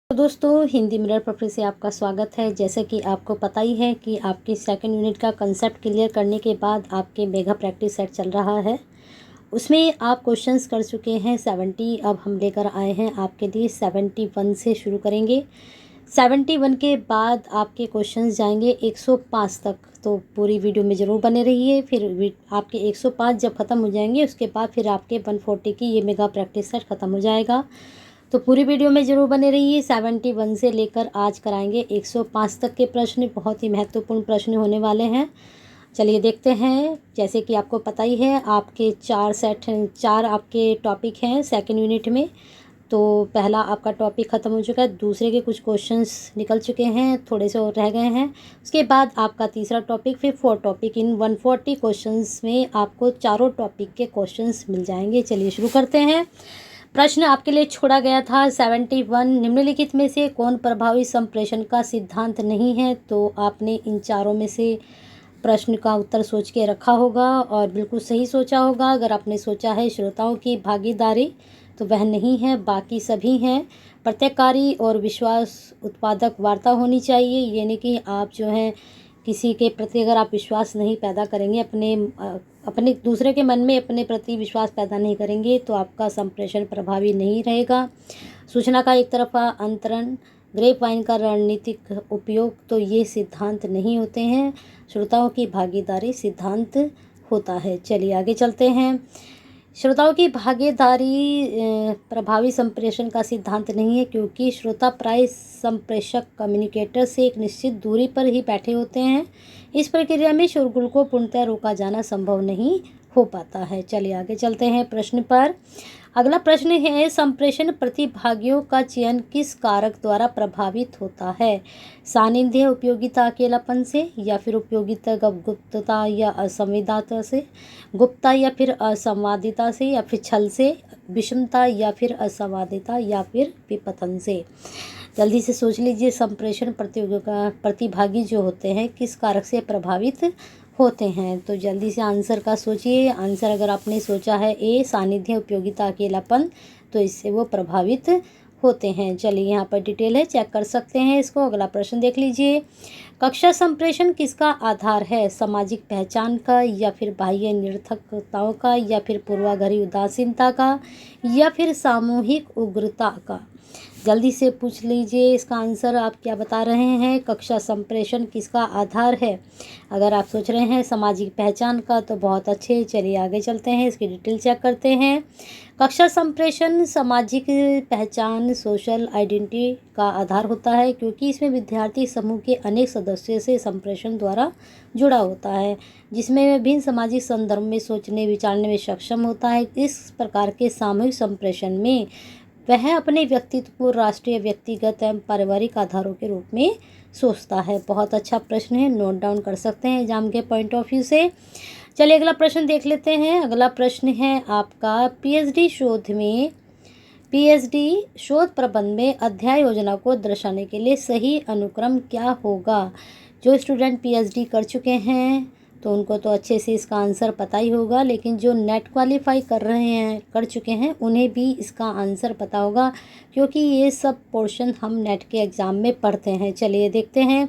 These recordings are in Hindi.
तो दोस्तों हिंदी मिरर पर फिर से आपका स्वागत है। जैसे कि आपको पता ही है कि आपके सेकंड यूनिट का कंसेप्ट क्लियर करने के बाद आपके मेगा प्रैक्टिस सेट चल रहा है। उसमें आप क्वेश्चंस कर चुके हैं 70। अब हम लेकर आए हैं आपके लिए 71 से शुरू करेंगे। 71 के बाद आपके क्वेश्चंस जाएंगे 105 तक। तो पूरी वीडियो में ज़रूर बने रहिए। फिर आपके 105 जब ख़त्म हो जाएंगे उसके बाद फिर आपके 140 की ये मेगा प्रैक्टिस सेट ख़त्म हो जाएगा। तो पूरी वीडियो में ज़रूर बने रहिए। 71 से लेकर आज कराएंगे 105 तक के प्रश्न। बहुत ही महत्वपूर्ण प्रश्न होने वाले हैं। चलिए देखते हैं। जैसे कि आपको पता ही है आपके चार आपके टॉपिक हैं सेकंड यूनिट में। तो पहला आपका टॉपिक ख़त्म हो चुका है, दूसरे के कुछ क्वेश्चंस निकल चुके हैं, थोड़े से और रह गए हैं। उसके बाद आपका तीसरा टॉपिक, फिर 4 टॉपिक। इन 140 क्वेश्चंस में आपको चारों टॉपिक के क्वेश्चंस मिल जाएंगे। चलिए शुरू करते हैं। प्रश्न आपके लिए छोड़ा गया था 71, निम्नलिखित में से कौन प्रभावी संप्रेषण का सिद्धांत नहीं है। तो आपने इन चारों में से प्रश्न का उत्तर सोच के रखा होगा और बिल्कुल सही सोचा होगा। अगर आपने सोचा है श्रोताओं की भागीदारी तो वह नहीं है, बाकी सभी हैं। प्रत्यक्षकारी और विश्वास उत्पादक वार्ता होनी चाहिए। यानी कि आप जो हैं किसी के प्रति अगर आप विश्वास नहीं पैदा करेंगे, अपने दूसरे के मन में अपने प्रति विश्वास पैदा नहीं करेंगे तो आपका संप्रेषण प्रभावी नहीं रहेगा। सूचना का एक तरफा अंतरण, ग्रेप वाइन का रणनीतिक उपयोग, तो ये सिद्धांत नहीं होते हैं। श्रोताओं की भागीदारी सिद्धांत होता है। चलिए आगे चलते हैं। श्रोताओं की भागीदारी प्रभावी संप्रेषण का सिद्धांत नहीं है, क्योंकि श्रोता प्राय संप्रेषक कम्युनिकेटर से एक निश्चित दूरी पर ही बैठे होते हैं। इस प्रक्रिया में शोरगुल को पूर्णतः रोका जाना संभव नहीं हो पाता है। चलिए आगे चलते हैं प्रश्न पर। अगला प्रश्न है, संप्रेषण प्रतिभागियों का चयन किस कारक द्वारा प्रभावित होता है। सानिध्य, उपयोगिता, अकेलापन से, या फिर उपयोगिता गुप्तता या असंवेदता से, गुप्तता या फिर असंवादिता से, या फिर छल से, विषमता या फिर असंवादिता, या फिर विपथन से। जल्दी से सोच लीजिए। संप्रेषण प्रतिभागी जो होते हैं किस कारक से प्रभावित होते हैं। तो जल्दी से आंसर का सोचिए। आंसर अगर आपने सोचा है ए, सानिध्य, उपयोगिता, अकेलापन, तो इससे वो प्रभावित होते हैं। चलिए यहाँ पर डिटेल है, चेक कर सकते हैं इसको। अगला प्रश्न देख लीजिए। कक्षा संप्रेषण किसका आधार है। सामाजिक पहचान का, या फिर बाह्य निरर्थकताओं का, या फिर पूर्वाग्रही उदासीनता का, या फिर सामूहिक उग्रता का। जल्दी से पूछ लीजिए इसका आंसर आप क्या बता रहे हैं। कक्षा संप्रेषण किसका आधार है। अगर आप सोच रहे हैं सामाजिक पहचान का तो बहुत अच्छे। चलिए आगे चलते हैं, इसकी डिटेल चेक करते हैं। कक्षा संप्रेषण सामाजिक पहचान, सोशल आइडेंटिटी का आधार होता है, क्योंकि इसमें विद्यार्थी समूह के अनेक सदस्यों से संप्रेषण द्वारा जुड़ा होता है, जिसमें विभिन्न सामाजिक संदर्भ में सोचने विचारने में सक्षम होता है। इस प्रकार के सामूहिक संप्रेषण में वह अपने व्यक्तित्व को राष्ट्रीय, व्यक्तिगत एवं पारिवारिक आधारों के रूप में सोचता है। बहुत अच्छा प्रश्न है, नोट डाउन कर सकते हैं एग्जाम के पॉइंट ऑफ व्यू से। चलिए अगला प्रश्न देख लेते हैं। अगला प्रश्न है आपका, पीएचडी शोध प्रबंध में अध्याय योजना को दर्शाने के लिए सही अनुक्रम क्या होगा। जो स्टूडेंट पीएचडी कर चुके हैं तो उनको तो अच्छे से इसका आंसर पता ही होगा, लेकिन जो नेट क्वालिफाई कर चुके हैं उन्हें भी इसका आंसर पता होगा, क्योंकि ये सब पोर्शन हम नेट के एग्ज़ाम में पढ़ते हैं। चलिए देखते हैं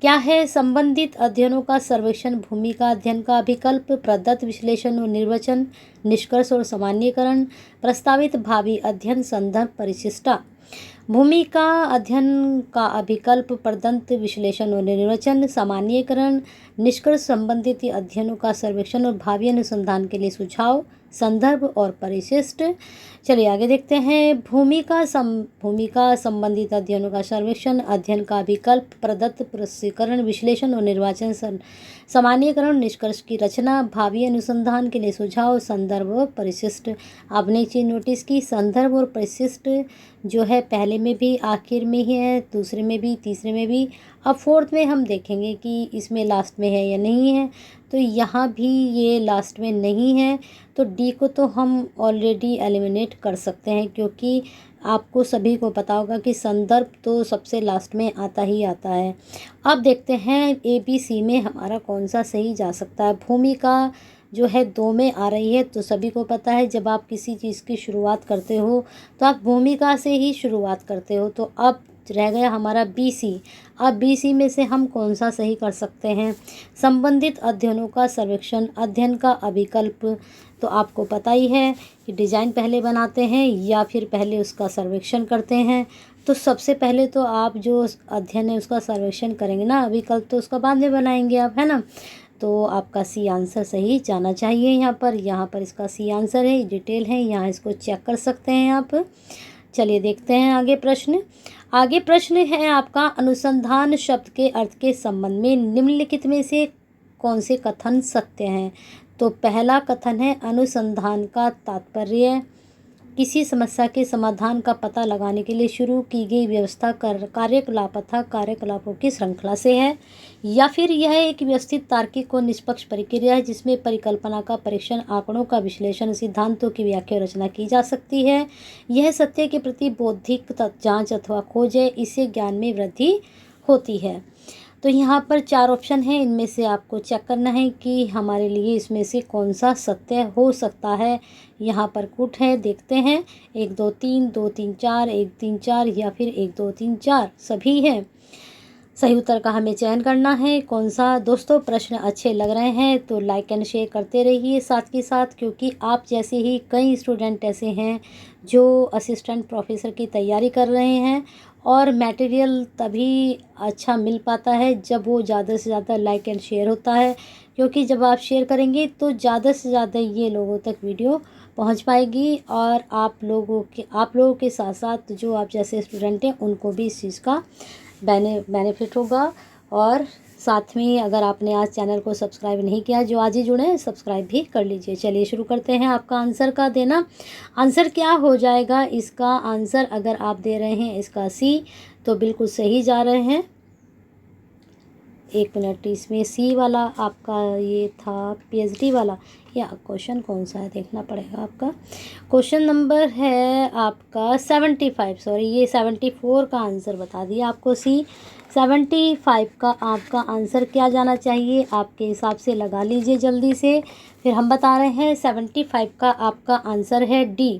क्या है। संबंधित अध्ययनों का सर्वेक्षण, भूमिका अध्ययन का विकल्प, प्रदत्त विश्लेषण और निर्वचन, निष्कर्ष और सामान्यीकरण, प्रस्तावित भावी अध्ययन, संदर्भ, परिशिष्टा। भूमिका अध्ययन का अभिकल्प, प्रदत्त विश्लेषण और निर्वचन, सामान्यीकरण, निष्कर्ष, संबंधित अध्ययनों का सर्वेक्षण और भावी अनुसंधान के लिए सुझाव, संदर्भ और परिशिष्ट। चलिए आगे देखते हैं। भूमिका संबंधित अध्ययनों का सर्वेक्षण, अध्ययन का विकल्प, प्रदत्त प्रस्तुतिकरण, विश्लेषण और निर्वाचन, सामान्यीकरण, निष्कर्ष की रचना, भावी अनुसंधान के लिए सुझाव, संदर्भ और परिशिष्ट। आपने एक चीज़ नोटिस की, संदर्भ और परिशिष्ट जो है पहले में भी, आखिर में ही है, दूसरे में भी, तीसरे में भी। अब फोर्थ में हम देखेंगे कि इसमें लास्ट में है या नहीं है। तो यहाँ भी ये लास्ट में नहीं है, तो डी को तो हम ऑलरेडी एलिमिनेट कर सकते हैं, क्योंकि आपको सभी को पता होगा कि संदर्भ तो सबसे लास्ट में आता ही आता है। अब देखते हैं ए बी सी में हमारा कौन सा सही जा सकता है। भूमिका जो है 2 में आ रही है। तो सभी को पता है जब आप किसी चीज़ की शुरुआत करते हो तो आप भूमिका से ही शुरुआत करते हो। तो अब रह गया हमारा BC। अब BC में से हम कौन सा सही कर सकते हैं? संबंधित अध्ययनों का सर्वेक्षण, अध्ययन का अभिकल्प। तो आपको पता ही है कि डिज़ाइन पहले बनाते हैं या फिर पहले उसका सर्वेक्षण करते हैं। तो सबसे पहले तो आप जो अध्ययन है उसका सर्वेक्षण करेंगे ना, विकल्प तो उसका बाद में बनाएंगे आप, है ना। तो आपका C आंसर सही जाना चाहिए यहाँ पर इसका C आंसर है, डिटेल है, यहाँ इसको चेक कर सकते हैं आप। चलिए देखते हैं आगे प्रश्न है आपका, अनुसंधान शब्द के अर्थ के संबंध में निम्नलिखित में से कौन से कथन सत्य हैं? तो पहला कथन है, अनुसंधान का तात्पर्य किसी समस्या के समाधान का पता लगाने के लिए शुरू की गई व्यवस्था कार्यकलाप तथा कार्यकलापों की श्रृंखला से है। या फिर यह एक व्यवस्थित तार्किक और निष्पक्ष प्रक्रिया है जिसमें परिकल्पना का परीक्षण, आंकड़ों का विश्लेषण, सिद्धांतों की व्याख्या और रचना की जा सकती है। यह सत्य के प्रति बौद्धिक जांच अथवा खोज है, इससे ज्ञान में वृद्धि होती है। तो यहाँ पर 4 ऑप्शन हैं, इनमें से आपको चेक करना है कि हमारे लिए इसमें से कौन सा सत्य हो सकता है। यहाँ पर कुट है, देखते हैं, 1 2 3 2 3 4 1 3 4 या फिर 1 2 3 4 सभी है। सही उत्तर का हमें चयन करना है कौन सा। दोस्तों प्रश्न अच्छे लग रहे हैं तो लाइक एंड शेयर करते रहिए साथ के साथ, क्योंकि आप जैसे ही कई स्टूडेंट ऐसे हैं जो असिस्टेंट प्रोफेसर की तैयारी कर रहे हैं, और मटेरियल तभी अच्छा मिल पाता है जब वो ज़्यादा से ज़्यादा लाइक एंड शेयर होता है। क्योंकि जब आप शेयर करेंगे तो ज़्यादा से ज़्यादा ये लोगों तक वीडियो पहुंच पाएगी, और आप लोगों के साथ साथ जो आप जैसे स्टूडेंट हैं उनको भी इस चीज़ का बेनिफिट होगा। और साथ में अगर आपने आज चैनल को सब्सक्राइब नहीं किया, जो आज ही जुड़े हैं, सब्सक्राइब भी कर लीजिए। चलिए शुरू करते हैं आपका आंसर का देना। आंसर क्या हो जाएगा इसका? आंसर अगर आप दे रहे हैं इसका C तो बिल्कुल सही जा रहे हैं। 1 मिनट, इसमें C वाला आपका ये था PhD वाला, या क्वेश्चन कौन सा है देखना पड़ेगा आपका। क्वेश्चन नंबर है आपका 75, सॉरी ये 74 का आंसर बता दिया आपको C। 75 का आपका आंसर क्या जाना चाहिए आपके हिसाब से, लगा लीजिए जल्दी से। फिर हम बता रहे हैं 75 का आपका आंसर है D।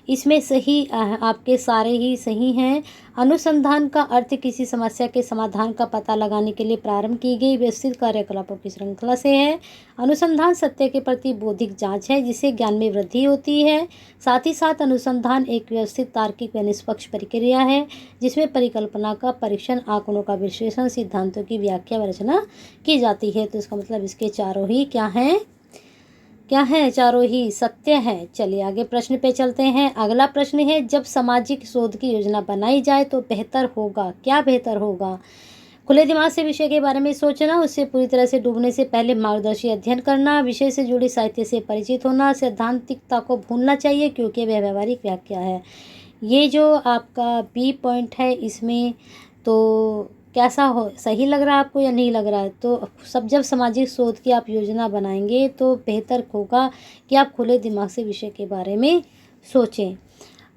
इसमें सही आपके सारे ही सही हैं। अनुसंधान का अर्थ किसी समस्या के समाधान का पता लगाने के लिए प्रारंभ की गई व्यवस्थित कार्यकलापों की श्रृंखला से है। अनुसंधान सत्य के प्रति बौद्धिक जांच है जिससे ज्ञान में वृद्धि होती है। साथ ही साथ अनुसंधान एक व्यवस्थित, तार्किक व निष्पक्ष प्रक्रिया है जिसमें परिकल्पना का परीक्षण, आंकड़ों का विश्लेषण, सिद्धांतों की व्याख्या व रचना की जाती है। तो इसका मतलब इसके चारों ही क्या हैं? चारों ही सत्य है। चलिए आगे प्रश्न पे चलते हैं। अगला प्रश्न है, जब सामाजिक शोध की योजना बनाई जाए तो बेहतर होगा, क्या बेहतर होगा? खुले दिमाग से विषय के बारे में सोचना, उससे पूरी तरह से डूबने से पहले मार्गदर्शी अध्ययन करना, विषय से जुड़ी साहित्य से परिचित होना, सैद्धांतिकता को भूलना चाहिए क्योंकि वह व्यवहारिक व्याख्या है। ये जो आपका B पॉइंट है इसमें तो कैसा हो, सही लग रहा है आपको या नहीं लग रहा है? तो जब सामाजिक शोध की आप योजना बनाएंगे तो बेहतर होगा कि आप खुले दिमाग से विषय के बारे में सोचें,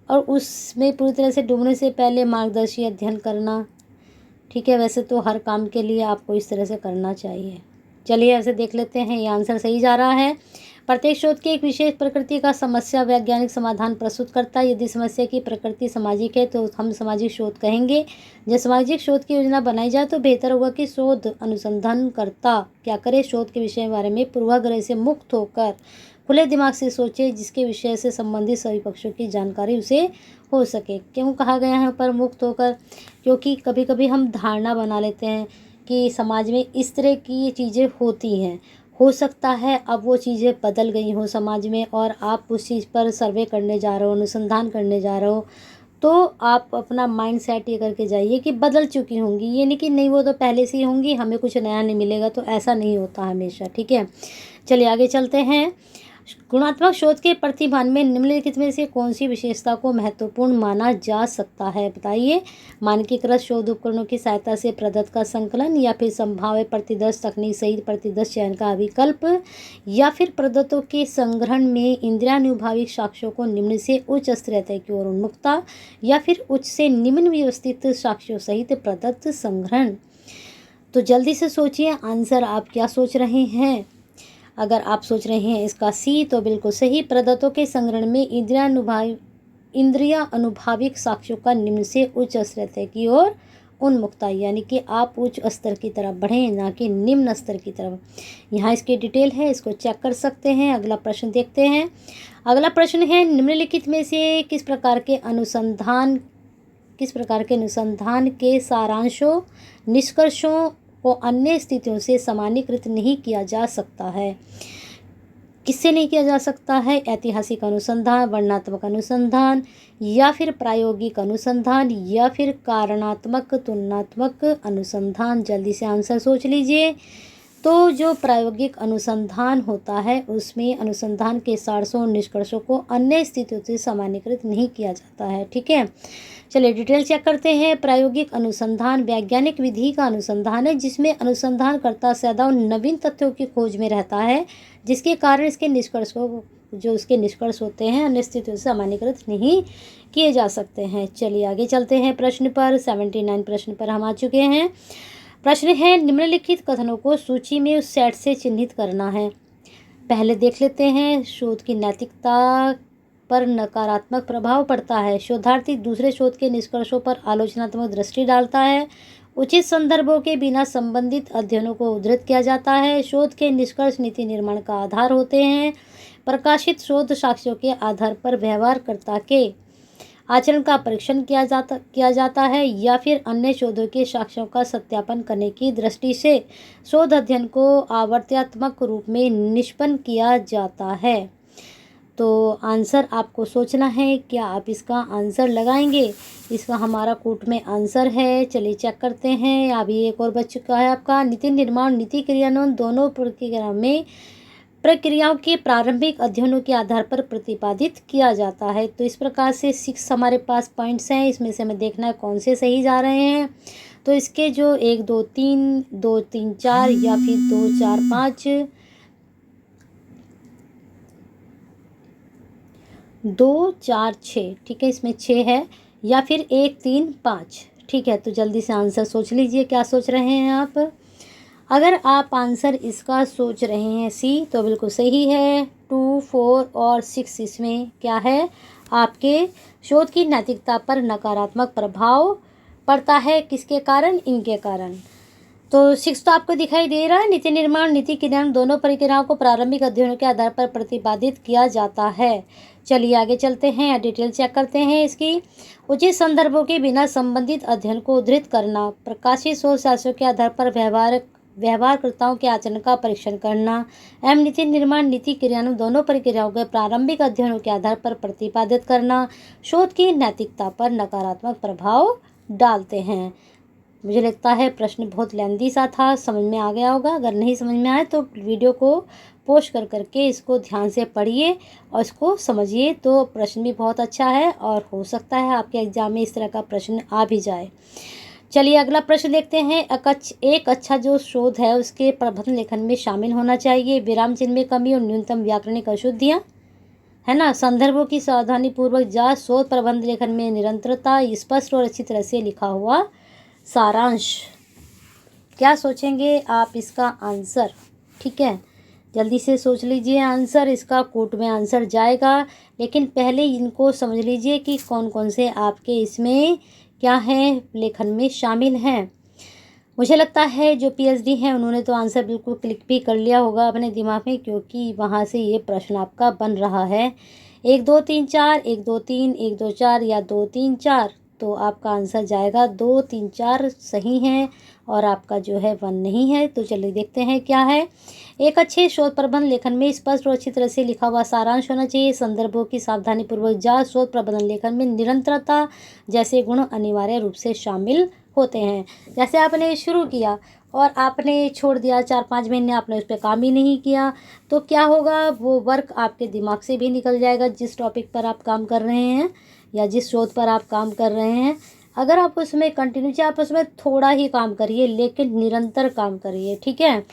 और उसमें पूरी तरह से डूबने से पहले मार्गदर्शी अध्ययन करना। ठीक है, वैसे तो हर काम के लिए आपको इस तरह से करना चाहिए। चलिए ऐसे देख लेते हैं, ये आंसर सही जा रहा है। प्रत्येक शोध की एक विशेष प्रकृति का समस्या वैज्ञानिक समाधान प्रस्तुत करता है। यदि समस्या की प्रकृति सामाजिक है तो हम सामाजिक शोध कहेंगे। जब सामाजिक शोध की योजना बनाई जाए तो बेहतर होगा कि शोध अनुसंधानकर्ता क्या करे, शोध के विषय के बारे में पूर्वाग्रह से मुक्त होकर खुले दिमाग से सोचे, जिसके विषय से संबंधित सभी पक्षों की जानकारी उसे हो सके। क्यों कहा गया है पर मुक्त होकर? क्योंकि कभी कभी हम धारणा बना लेते हैं कि समाज में इस तरह की ये चीज़ें होती हैं। हो सकता है अब वो चीज़ें बदल गई हो समाज में, और आप उस चीज़ पर सर्वे करने जा रहे हो, अनुसंधान करने जा रहे हो, तो आप अपना माइंड सेट ये करके जाइए कि बदल चुकी होंगी। ये नहीं कि नहीं वो तो पहले से ही होंगी, हमें कुछ नया नहीं मिलेगा। तो ऐसा नहीं होता हमेशा। ठीक है, चलिए आगे चलते हैं। गुणात्मक शोध के प्रतिमान में निम्नलिखित में से कौन सी विशेषता को महत्वपूर्ण माना जा सकता है? बताइए। मानकीकृत शोध उपकरणों की सहायता से प्रदत्त का संकलन, या फिर संभाव्य प्रतिदर्श तकनीक सहित प्रतिदर्श चयन का विकल्प, या फिर प्रदत्तों के संग्रहण में इंद्रियानुभाविक साक्ष्यों को निम्न से उच्च स्तरीयता की ओर उन्मुखता, या फिर उच्च से निम्न व्यवस्थित साक्ष्यों सहित प्रदत्त संग्रहण। तो जल्दी से सोचिए आंसर आप क्या सोच रहे हैं। अगर आप सोच रहे हैं इसका सी, तो बिल्कुल सही। प्रदत्तों के संग्रहण में इंद्रिया अनुभाविक साक्ष्यों का निम्न से उच्च स्तर की ओर उन्मुखता, यानी कि आप उच्च स्तर की तरफ बढ़ें, ना कि निम्न स्तर की तरफ। यहाँ इसकी डिटेल है, इसको चेक कर सकते हैं। अगला प्रश्न देखते हैं। अगला प्रश्न है, निम्नलिखित में से किस प्रकार के अनुसंधान के सारांशों निष्कर्षों को अन्य स्थितियों से सामान्यीकृत नहीं किया जा सकता है? किससे नहीं किया जा सकता है? ऐतिहासिक अनुसंधान, वर्णनात्मक अनुसंधान, या फिर प्रायोगिक अनुसंधान, या फिर कारणात्मक तुलनात्मक अनुसंधान। जल्दी से आंसर सोच लीजिए। तो जो प्रायोगिक अनुसंधान होता है उसमें अनुसंधान के सारांशों निष्कर्षों को अन्य स्थितियों से सामान्यीकृत नहीं किया जाता है। ठीक है, चलिए डिटेल चेक करते हैं। प्रायोगिक अनुसंधान वैज्ञानिक विधि का अनुसंधान है जिसमें अनुसंधानकर्ता सदा उन नवीन तथ्यों की खोज में रहता है जिसके कारण इसके निष्कर्ष होते हैं अन्य स्थितियों से सामान्यीकृत नहीं किए जा सकते हैं। चलिए आगे चलते हैं प्रश्न पर। 79 प्रश्न पर हम आ चुके हैं। प्रश्न है, निम्नलिखित कथनों को सूची में उस सेट से चिन्हित करना है। पहले देख लेते हैं। शोध की नैतिकता पर नकारात्मक प्रभाव पड़ता है। शोधार्थी दूसरे शोध के निष्कर्षों पर आलोचनात्मक दृष्टि डालता है। उचित संदर्भों के बिना संबंधित अध्ययनों को उद्धृत किया जाता है। शोध के निष्कर्ष नीति निर्माण का आधार होते हैं। प्रकाशित शोध साक्ष्यों के आधार पर व्यवहारकर्ता के आचरण का परीक्षण किया जाता है, या फिर अन्य शोधों के साक्ष्यों का सत्यापन करने की दृष्टि से शोध अध्ययन को आवर्तनात्मक रूप में निष्पन्न किया जाता है। तो आंसर आपको सोचना है, क्या आप इसका आंसर लगाएंगे? इसका हमारा कोट में आंसर है। चलिए चेक करते हैं। अभी एक और बच चुका है आपका। नीति निर्माण नीति क्रियान्वयन दोनों प्रक्रियाओं के प्रारंभिक अध्ययनों के आधार पर प्रतिपादित किया जाता है। तो इस प्रकार से 6 हमारे पास पॉइंट्स हैं। इसमें से हमें देखना है कौन से सही जा रहे हैं। तो इसके जो 1 2 3 2 3 4 या फिर 2 4 5 2 4 6, ठीक है, इसमें 6 है, या फिर 1 3 5। ठीक है, तो जल्दी से आंसर सोच लीजिए, क्या सोच रहे हैं आप? अगर आप आंसर इसका सोच रहे हैं सी, तो बिल्कुल सही है। 2 4 और 6 इसमें क्या है? आपके शोध की नैतिकता पर नकारात्मक प्रभाव पड़ता है। किसके कारण? इनके कारण। तो 6 तो आपको दिखाई दे रहा है। नीति निर्माण नीति क्रियान्वयन दोनों प्रक्रियाओं को प्रारंभिक अध्ययनों के आधार पर प्रतिपादित किया जाता है। चलिए आगे चलते हैं या डिटेल चेक करते हैं इसकी। उचित संदर्भों के बिना संबंधित अध्ययन को उद्धृत करना, प्रकाशित शोध साक्ष्यों के आधार पर व्यवहारकर्ताओं के आचरण का परीक्षण करना, एवं नीति निर्माण नीति क्रियान्वयन दोनों प्रक्रियाओं के प्रारंभिक अध्ययनों के आधार पर प्रतिपादित करना शोध की नैतिकता पर नकारात्मक प्रभाव डालते हैं। मुझे लगता है प्रश्न बहुत लेंदी सा था, समझ में आ गया होगा। अगर नहीं समझ में आए तो वीडियो को पोस्ट करके इसको ध्यान से पढ़िए और इसको समझिए। तो प्रश्न भी बहुत अच्छा है और हो सकता है आपके एग्जाम में इस तरह का प्रश्न आ भी जाए। चलिए अगला प्रश्न देखते हैं। एक अच्छा जो शोध है उसके प्रबंध लेखन में शामिल होना चाहिए विराम चिन्ह में कमी और न्यूनतम व्याकरणिक अशुद्धियाँ, है ना। संदर्भों की सावधानी पूर्वक जांच, शोध प्रबंध लेखन में निरंतरता, स्पष्ट और अच्छी तरह से लिखा हुआ सारांश। क्या सोचेंगे आप इसका आंसर? ठीक है, जल्दी से सोच लीजिए आंसर। इसका कोट में आंसर जाएगा, लेकिन पहले इनको समझ लीजिए कि कौन कौन से आपके इसमें क्या है लेखन में शामिल हैं। मुझे लगता है जो पीएचडी हैं उन्होंने तो आंसर बिल्कुल क्लिक भी कर लिया होगा अपने दिमाग में, क्योंकि वहाँ से ये प्रश्न आपका बन रहा है। 1 2 3 4, 1 2 3, 1 2 4 या 2 3 4। तो आपका आंसर जाएगा 2 3 4 सही हैं और आपका जो है 1 नहीं है। तो चलिए देखते हैं क्या है। एक अच्छे शोध प्रबंध लेखन में स्पष्ट और अच्छी तरह से लिखा हुआ सारांश होना चाहिए। संदर्भों की सावधानीपूर्वक जांच, शोध प्रबंध लेखन में निरंतरता जैसे गुण अनिवार्य रूप से शामिल होते हैं। जैसे आपने शुरू किया और आपने छोड़ दिया, 4-5 महीने आपने उस पर काम ही नहीं किया, तो क्या होगा? वो वर्क आपके दिमाग से भी निकल जाएगा जिस टॉपिक पर आप काम कर रहे हैं या जिस शोध पर आप काम कर रहे हैं। अगर आप उसमें कंटिन्यू चाहिए, आप उसमें थोड़ा ही काम करिए लेकिन निरंतर काम करिए। ठीक है,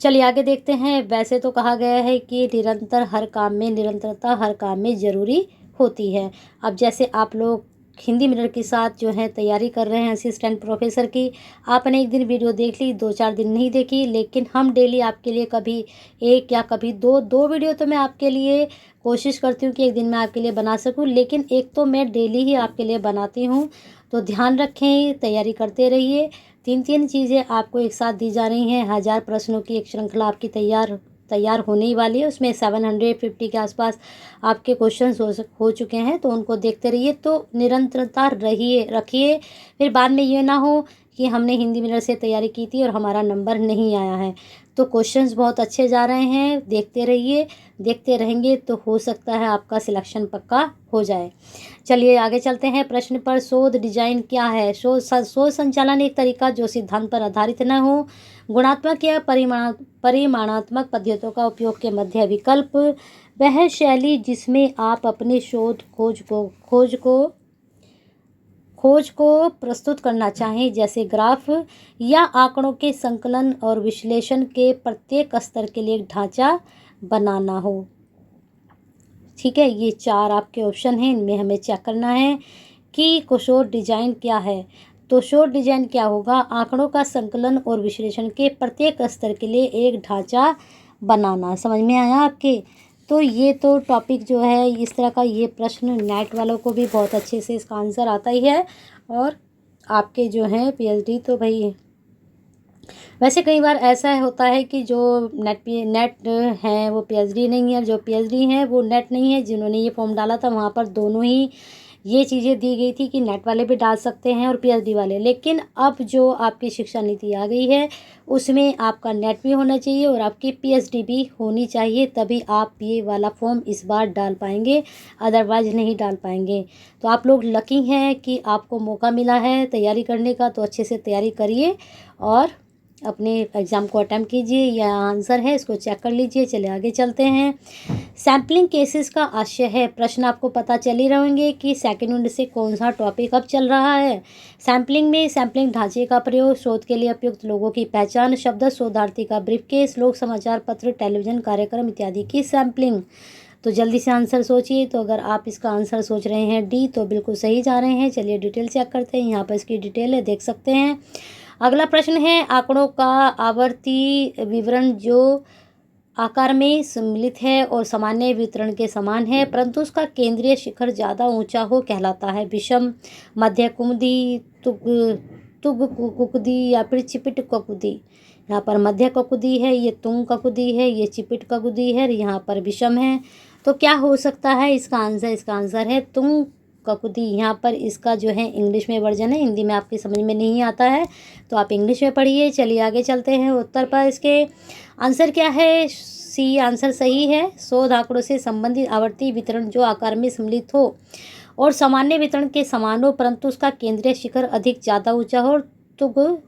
चलिए आगे देखते हैं। वैसे तो कहा गया है कि निरंतरता हर काम में ज़रूरी होती है। अब जैसे आप लोग हिंदी मिरर के साथ जो है तैयारी कर रहे हैं असिस्टेंट प्रोफेसर की। आपने एक दिन वीडियो देख ली, 2-4 दिन नहीं देखी, लेकिन हम डेली आपके लिए कभी एक या कभी दो वीडियो तो मैं आपके लिए कोशिश करती हूँ कि एक दिन मैं आपके लिए बना सकूँ, लेकिन एक तो मैं डेली ही आपके लिए बनाती हूँ। तो ध्यान रखें, तैयारी करते रहिए। 3-3 चीज़ें आपको एक साथ दी जा रही हैं। 1000 प्रश्नों की एक श्रृंखला आपकी तैयार होने ही वाली है। उसमें 750 के आसपास आपके क्वेश्चंस हो चुके हैं, तो उनको देखते रहिए। तो निरंतरता रखिए। फिर बाद में ये ना हो कि हमने हिंदी मिरर से तैयारी की थी और हमारा नंबर नहीं आया है। तो क्वेश्चंस बहुत अच्छे जा रहे हैं, देखते रहिए। देखते रहेंगे तो हो सकता है आपका सिलेक्शन पक्का हो जाए। चलिए आगे चलते हैं प्रश्न पर। शोध डिजाइन क्या है? शोध संचालन एक तरीका जो सिद्धांत पर आधारित न हो, गुणात्मक या परिमाणात्मक पद्धतियों का उपयोग के मध्य विकल्प। वह शैली जिसमें आप अपने शोध खोज को प्रस्तुत करना चाहें, जैसे ग्राफ या आंकड़ों के संकलन और विश्लेषण के प्रत्येक स्तर के लिए एक ढांचा बनाना हो। ठीक है, ये 4 आपके ऑप्शन हैं, इनमें हमें चेक करना है कि शोध डिजाइन क्या है। तो शोध डिजाइन क्या होगा? आंकड़ों का संकलन और विश्लेषण के प्रत्येक स्तर के लिए एक ढांचा बनाना। समझ में आया आपके? तो ये तो टॉपिक जो है इस तरह का, ये प्रश्न नेट वालों को भी बहुत अच्छे से इसका आंसर आता ही है। और आपके जो हैं पीएचडी, तो भाई वैसे कई बार ऐसा होता है कि जो नेट हैं वो पीएचडी नहीं है, जो पीएचडी हैं वो नेट नहीं है। जिन्होंने ये फॉर्म डाला था वहाँ पर दोनों ही ये चीज़ें दी गई थी कि नेट वाले भी डाल सकते हैं और पीएचडी वाले। लेकिन अब जो आपकी शिक्षा नीति आ गई है उसमें आपका नेट भी होना चाहिए और आपकी पीएचडी भी होनी चाहिए, तभी आप ये वाला फॉर्म इस बार डाल पाएंगे, अदरवाइज नहीं डाल पाएंगे। तो आप लोग लकी हैं कि आपको मौका मिला है तैयारी करने का, तो अच्छे से तैयारी करिए और अपने एग्ज़ाम को अटेम्प्ट कीजिए। यह आंसर है, इसको चेक कर लीजिए। चलिए आगे चलते हैं। सैम्पलिंग केसेस का आशय है। प्रश्न आपको पता चल ही रहेंगे कि सेकंड यूनिट से कौन सा टॉपिक अब चल रहा है। सैम्पलिंग में सैम्पलिंग ढांचे का प्रयोग, शोध के लिए उपयुक्त लोगों की पहचान, शब्द शोधार्थी का ब्रीफकेस, लोक समाचार पत्र, टेलीविजन कार्यक्रम इत्यादि की सैम्पलिंग। तो जल्दी से आंसर सोचिए। तो अगर आप इसका आंसर सोच रहे हैं डी, तो बिल्कुल सही जा रहे हैं। चलिए डिटेल चेक करते हैं। यहाँ पर इसकी डिटेल है, देख सकते हैं। अगला प्रश्न है, आंकड़ों का आवर्ती विवरण जो आकार में सम्मिलित है और सामान्य वितरण के समान है, परंतु उसका केंद्रीय शिखर ज़्यादा ऊंचा हो, कहलाता है विषम, मध्य कुमुदी, तुग कुकुदी या फिर चिपिट ककुदी। यहाँ पर मध्य ककुदी है, ये तुंग ककुदी है, ये चिपिट ककुदी है, यहाँ पर विषम है। तो क्या हो सकता है इसका आंसर है तुंग ककुदी। यहाँ पर इसका जो है इंग्लिश में वर्जन है, हिंदी में आपकी समझ में नहीं आता है तो आप इंग्लिश में पढ़िए। चलिए आगे चलते हैं। उत्तर पर इसके आंसर क्या है? सी आंसर सही है। शोध आंकड़ों से संबंधित आवर्ती वितरण जो आकार में सम्मिलित हो और सामान्य वितरण के समान हो, परंतु उसका केंद्रीय शिखर अधिक ज़्यादा ऊंचा हो, तो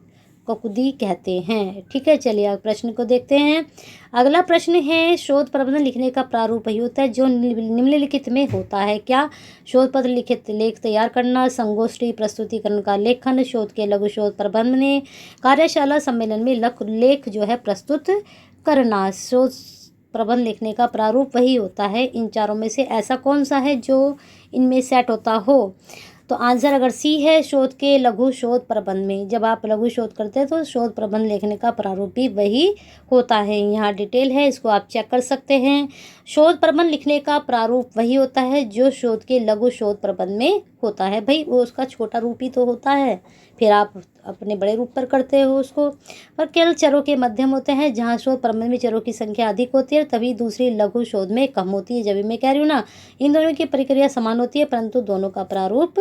ककुदी कहते हैं। ठीक है, चलिए प्रश्न को देखते हैं। अगला प्रश्न है, शोध प्रबंध लिखने का प्रारूप वही होता है जो निम्नलिखित में होता है। क्या? शोध पत्र लिखित लेख तैयार करना, संगोष्ठी प्रस्तुतिकरण का लेखन, शोध के लघु शोध प्रबंध में, कार्यशाला सम्मेलन में लेख जो है प्रस्तुत करना। शोध प्रबंध लिखने का प्रारूप वही होता है। इन चारों में से ऐसा कौन सा है जो इनमें सेट होता हो? तो आंसर अगर सी है, शोध के लघु शोध प्रबंध में, जब आप लघु शोध करते हैं तो शोध प्रबंध लिखने का प्रारूप भी वही होता है। यहाँ डिटेल है, इसको आप चेक कर सकते हैं। शोध प्रबंध लिखने का प्रारूप वही होता है जो शोध के लघु शोध प्रबंध में होता है। भाई वो उसका छोटा रूप ही तो होता है, फिर आप अपने बड़े रूप पर करते हो उसको। पर केवल चरों के मध्यम होते हैं, जहाँ शोध प्रबंध में चरों की संख्या अधिक होती है तभी दूसरी लघु शोध में कम होती है। जब मैं कह रही हूँ ना, इन दोनों की प्रक्रिया समान होती है परंतु दोनों का प्रारूप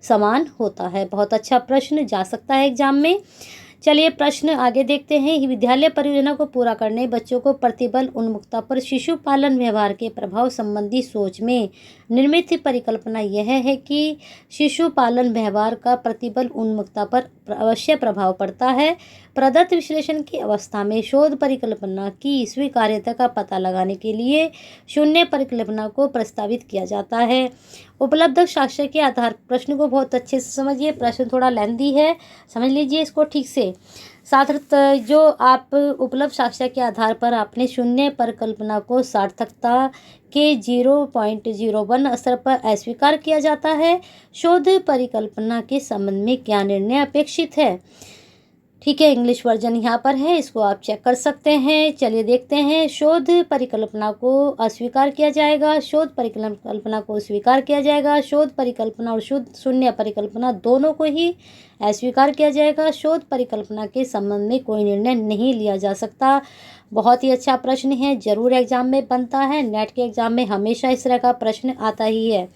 समान होता है। बहुत अच्छा प्रश्न जा सकता है एग्जाम में। चलिए प्रश्न आगे देखते हैं। विद्यालय परियोजना को पूरा करने बच्चों को प्रतिबल उन्मुखता पर शिशु पालन व्यवहार के प्रभाव संबंधी सोच में निर्मित परिकल्पना यह है कि शिशु पालन व्यवहार का प्रतिबल उन्मुखता पर अवश्य प्रभाव पड़ता है। प्रदत्त विश्लेषण की अवस्था में शोध परिकल्पना की स्वीकार्यता का पता लगाने के लिए शून्य परिकल्पना को प्रस्तावित किया जाता है। उपलब्ध साक्ष्य के आधार प्रश्न को बहुत अच्छे से समझिए। प्रश्न थोड़ा लेंथी है, समझ लीजिए इसको ठीक से। सार्थक जो आप उपलब्ध साक्ष्य के आधार पर अपने शून्य परिकल्पना को सार्थकता के 0.01 स्तर पर अस्वीकार किया जाता है। शोध परिकल्पना के संबंध में क्या निर्णय अपेक्षित है। ठीक है, इंग्लिश वर्जन यहाँ पर है, इसको आप चेक कर सकते हैं। चलिए देखते हैं। शोध परिकल्पना को अस्वीकार किया जाएगा, शोध परिकल्पना को स्वीकार किया जाएगा, शोध परिकल्पना और शून्य परिकल्पना दोनों को ही अस्वीकार किया जाएगा। शोध परिकल्पना के संबंध में कोई निर्णय नहीं लिया जा सकता। बहुत ही अच्छा प्रश्न है, जरूर एग्जाम में बनता है। नेट के एग्जाम में हमेशा इस तरह का प्रश्न आता ही है,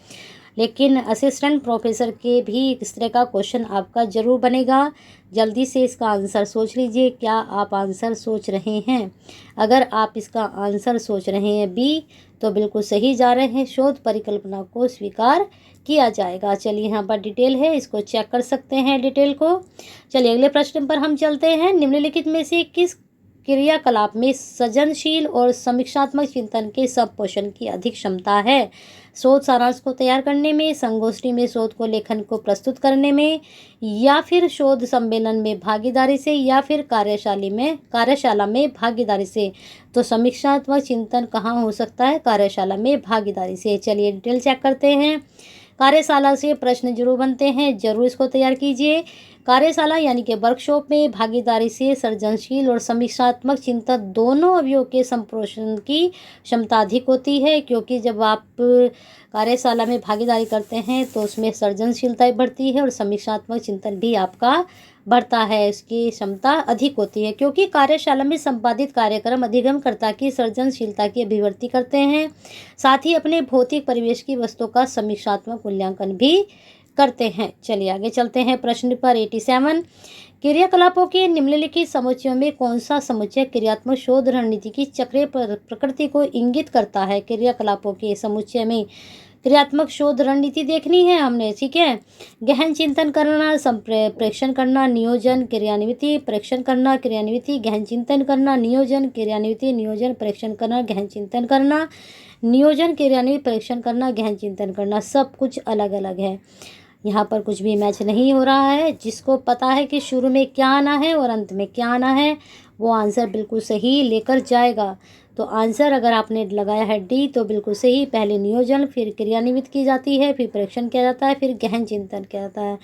लेकिन असिस्टेंट प्रोफेसर के भी इस तरह का क्वेश्चन आपका ज़रूर बनेगा। जल्दी से इसका आंसर सोच लीजिए। क्या आप आंसर सोच रहे हैं? अगर आप इसका आंसर सोच रहे हैं बी, तो बिल्कुल सही जा रहे हैं। शोध परिकल्पना को स्वीकार किया जाएगा। चलिए यहाँ पर डिटेल है, इसको चेक कर सकते हैं डिटेल को। चलिए अगले प्रश्न पर हम चलते हैं। निम्नलिखित में से किस क्रियाकलाप में सृजनशील और समीक्षात्मक चिंतन के संपोषण की अधिक क्षमता है? शोध सारांश को तैयार करने में, संगोष्ठी में शोध को लेखन को प्रस्तुत करने में, या फिर शोध सम्मेलन में भागीदारी से, या फिर कार्यशाला में भागीदारी से। तो समीक्षात्मक चिंतन कहाँ हो सकता है? कार्यशाला में भागीदारी से। चलिए डिटेल चेक करते हैं। कार्यशाला से प्रश्न जरूर बनते हैं, जरूर इसको तैयार कीजिए। कार्यशाला यानी कि वर्कशॉप में भागीदारी से सृजनशील और समीक्षात्मक चिंतन दोनों अवयवों के संप्रेषण की क्षमता अधिक होती है, क्योंकि जब आप कार्यशाला में भागीदारी करते हैं तो उसमें सृजनशीलता बढ़ती है और समीक्षात्मक चिंतन भी आपका बढ़ता है, इसकी क्षमता अधिक होती है, क्योंकि कार्यशाला में संपादित कार्यक्रम अधिगमकर्ता की सृजनशीलता की अभिव्यक्ति करते हैं, साथ ही अपने भौतिक परिवेश की वस्तुओं का समीक्षात्मक मूल्यांकन भी करते हैं। चलिए आगे चलते हैं प्रश्न पर 87। क्रियाकलापों के निम्नलिखित समुच्चयों में कौन सा समुच्चय क्रियात्मक शोध रणनीति की चक्रीय प्रकृति को इंगित करता है? क्रियाकलापों के समुच्चय में क्रियात्मक शोध रणनीति देखनी है हमने, ठीक है। गहन चिंतन करना, प्रेक्षण करना, नियोजन, क्रियान्विति, प्रेक्षण करना, क्रियान्विति, गहन चिंतन करना, नियोजन, क्रियान्विति, नियोजन, प्रेक्षण करना, गहन चिंतन करना, नियोजन, क्रियान्विति, प्रेक्षण करना, गहन चिंतन करना। सब कुछ अलग अलग है, यहाँ पर कुछ भी मैच नहीं हो रहा है। जिसको पता है कि शुरू में क्या आना है और अंत में क्या आना है, वो आंसर बिल्कुल सही लेकर जाएगा। तो आंसर अगर आपने लगाया है डी, तो बिल्कुल सही। पहले नियोजन, फिर क्रियान्वित की जाती है, फिर प्रेक्षण किया जाता है, फिर गहन चिंतन किया जाता है।